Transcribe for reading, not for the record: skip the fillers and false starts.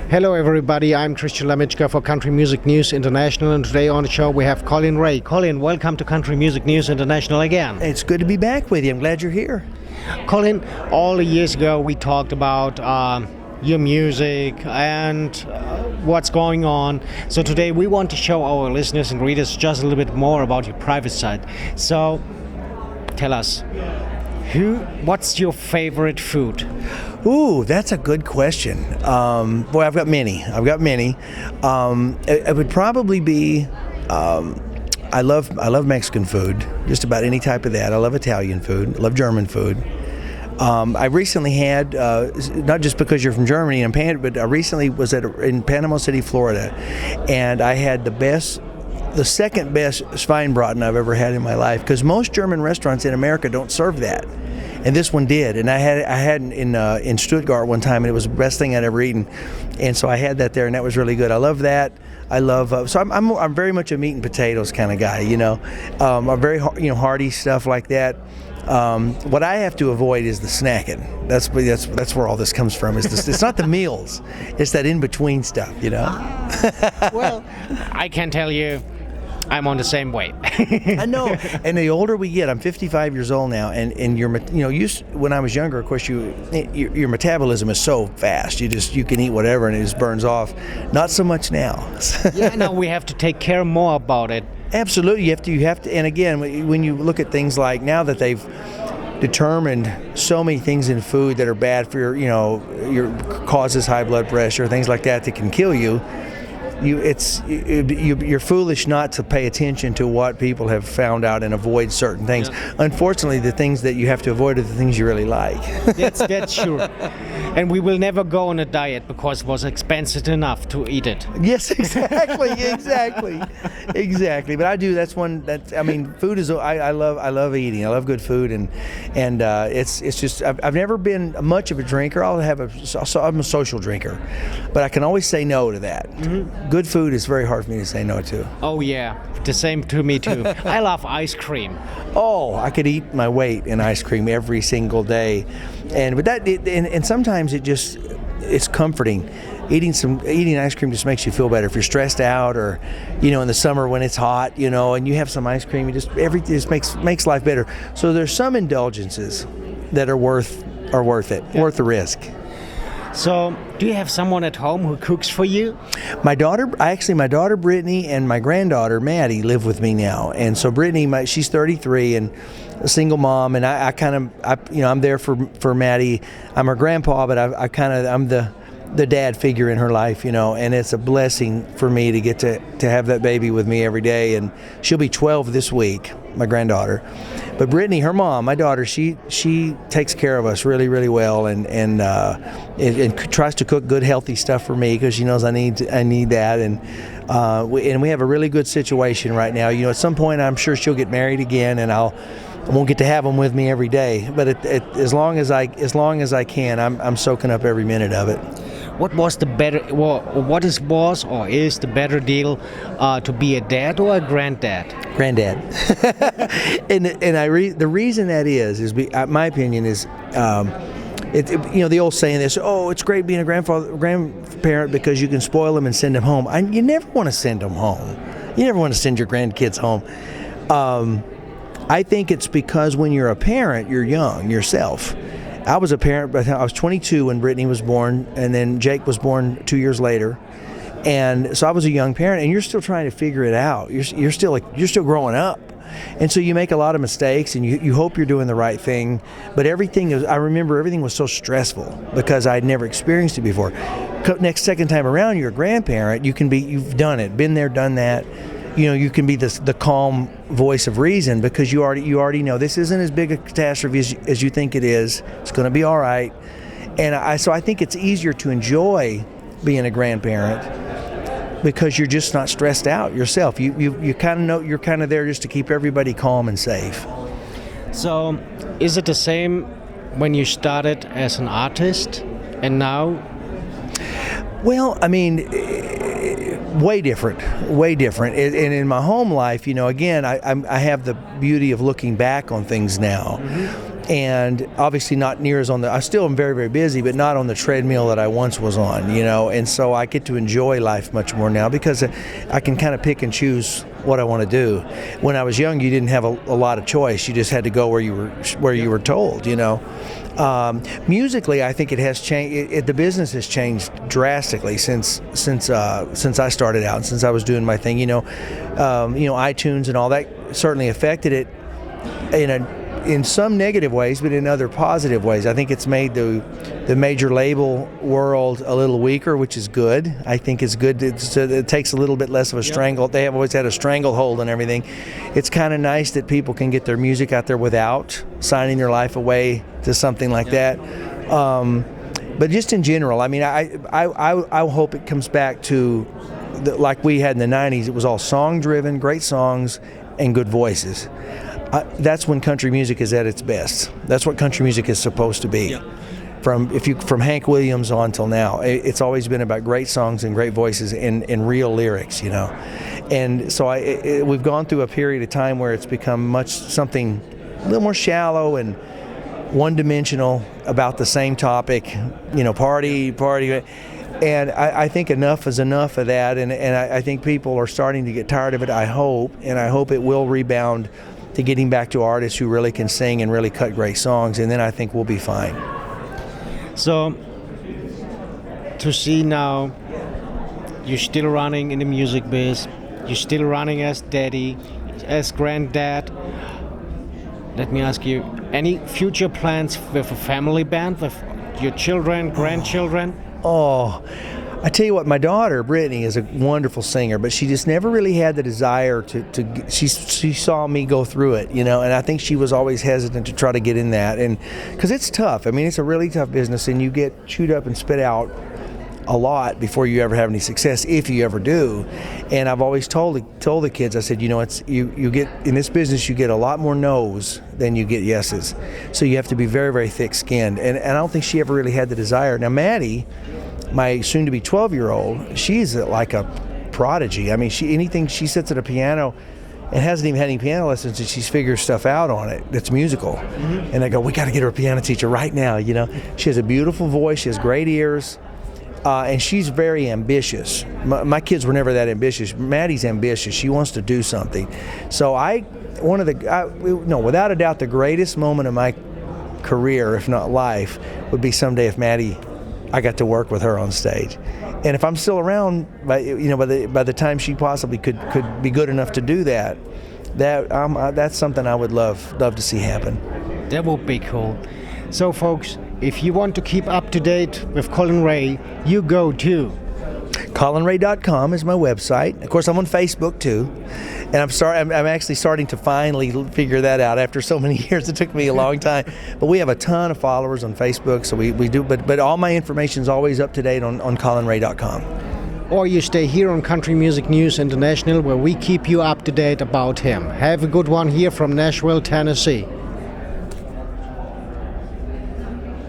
Hello everybody, I'm Christian Lamitschka for Country Music News International, and today on the show we have Collin Raye. Collin, welcome to Country Music News International again. It's good to be back with you. I'm glad you're here. Collin, all the years ago we talked about your music and what's going on. So today we want to show our listeners and readers just a little bit more about your private side. So tell us, what's your favorite food? Ooh, that's a good question. Boy, I've got many. It would probably be, I love Mexican food, just about any type of that. I love Italian food. I love German food. I recently had, not just because you're from Germany, but I recently was in Panama City, Florida, and I had the second best Schweinbraten I've ever had in my life, because most German restaurants in America don't serve that. And this one did, and I had in Stuttgart one time, and it was the best thing I'd ever eaten, and so I had that there, and that was really good. I love that. I love so I'm very much a meat and potatoes kind of guy, you know. I'm very hearty stuff like that. What I have to avoid is the snacking. That's where all this comes from. It's not the meals, it's that in between stuff, you know. Well, I can tell you, I'm on the same way. I know, and the older we get, I'm 55 years old now, and when I was younger, of course, your metabolism is so fast. You can eat whatever and it just burns off. Not so much now. Yeah, no, we have to take care more about it. Absolutely, you have to. And again, when you look at things like now that they've determined so many things in food that are bad for your causes high blood pressure, things like that can kill you. You're foolish not to pay attention to what people have found out and avoid certain things. Yeah. Unfortunately, the things that you have to avoid are the things you really like. That's sure. And we will never go on a diet because it was expensive enough to eat it. Yes, exactly. But I do. Food is. I love eating. I love good food, and it's just. I've never been much of a drinker. I'm a social drinker, but I can always say no to that. Mm-hmm. Good food is very hard for me to say no to. Oh yeah, the same to me too. I love ice cream. Oh, I could eat my weight in ice cream every single day, and sometimes it's comforting. Eating ice cream just makes you feel better if you're stressed out, or in the summer when it's hot, and you have some ice cream. Everything just makes life better. So there's some indulgences that are worth it, yeah. Worth the risk. So, do you have someone at home who cooks for you? My daughter Brittany and my granddaughter Maddie live with me now, and so Brittany, she's 33 and a single mom, and I'm there for Maddie. I'm her grandpa, but I'm the dad figure in her life, and it's a blessing for me to get to have that baby with me every day. And she'll be 12 this week, my granddaughter. But Brittany, her mom, my daughter, she takes care of us really, really well, and tries to cook good, healthy stuff for me because she knows I need that. And we have a really good situation right now. At some point, I'm sure she'll get married again, and I won't get to have them with me every day. But as long as I can, I'm soaking up every minute of it. What was the better? What is the better deal to be a dad or a granddad? Granddad. and the reason that is my opinion is, the old saying is, oh, it's great being a grandparent because you can spoil them and send them home. You never want to send them home. You never want to send your grandkids home. I think it's because when you're a parent, you're young yourself. I was a parent, but I was 22 when Brittany was born, and then Jake was born 2 years later. And so I was a young parent, and you're still trying to figure it out. You're still growing up. And so you make a lot of mistakes, and you hope you're doing the right thing. But I remember everything was so stressful because I'd never experienced it before. Second time around, you're a grandparent. You've done it, been there, done that. You can be the calm voice of reason because you already know this isn't as big a catastrophe as you think it is. It's going to be all right. And so I think it's easier to enjoy being a grandparent because you're just not stressed out yourself. You kind of know you're kind of there just to keep everybody calm and safe. So, is it the same when you started as an artist and now? Well, way different. And in my home life, again, I have the beauty of looking back on things now. Mm-hmm. and obviously not near as on the. I still am very, very busy, but not on the treadmill that I once was on, you know. And so I get to enjoy life much more now because I can kind of pick and choose what I want to do. When I was young, you didn't have a lot of choice. You just had to go where you were told, you know. Musically, I think it has changed. The business has changed drastically since I started out, since I was doing my thing. You know, iTunes and all that certainly affected it in some negative ways, but in other positive ways. I think it's made the major label world a little weaker, which is good. I think it's good. It takes a little bit less of a strangle. They have always had a stranglehold on everything. It's kind of nice that people can get their music out there without signing their life away to something like that. But just in general, I mean, I hope it comes back to like we had in the 90s. It was all song-driven, great songs, and good voices. That's when country music is at its best. That's what country music is supposed to be. Yeah. From Hank Williams on till now, it's always been about great songs and great voices and real lyrics, you know. And so we've gone through a period of time where it's become something a little more shallow and one-dimensional about the same topic, you know, party. And I think enough is enough of that, and I think people are starting to get tired of it, I hope it will rebound to getting back to artists who really can sing and really cut great songs, and then I think we'll be fine. So, to see now, you're still running in the music biz, you're still running as daddy, as granddad. Let me ask you, any future plans with a family band, with your children, grandchildren? Oh, I tell you what, my daughter, Brittany, is a wonderful singer, but she just never really had the desire she saw me go through it, you know, and I think she was always hesitant to try to get in that, and because it's tough. I mean, it's a really tough business, and you get chewed up and spit out a lot before you ever have any success, if you ever do. And I've always told the kids, I said, you know, it's you get in this business, you get a lot more no's than you get yeses, so you have to be very, very thick-skinned, and I don't think she ever really had the desire. Now Maddie, my soon-to-be 12-year-old, she's like a prodigy. I mean, anything she sits at a piano and hasn't even had any piano lessons, and she figures stuff out on it that's musical. Mm-hmm. And I go, we got to get her a piano teacher right now, you know. She has a beautiful voice, she has great ears, and she's very ambitious. My kids were never that ambitious. Maddie's ambitious. She wants to do something. So without a doubt, the greatest moment of my career, if not life, would be someday if I got to work with her on stage. And if I'm still around, by the time she possibly could be good enough to do that, that's something I would love to see happen. That would be cool. So folks, if you want to keep up to date with Collin Raye, you go to CollinRaye.com is my website. Of course, I'm on Facebook too, and I'm actually starting to finally figure that out after so many years. It took me a long time, but we have a ton of followers on Facebook, so we do. But all my information is always up to date on CollinRaye.com. Or you stay here on Country Music News International, where we keep you up to date about him. Have a good one here from Nashville, Tennessee.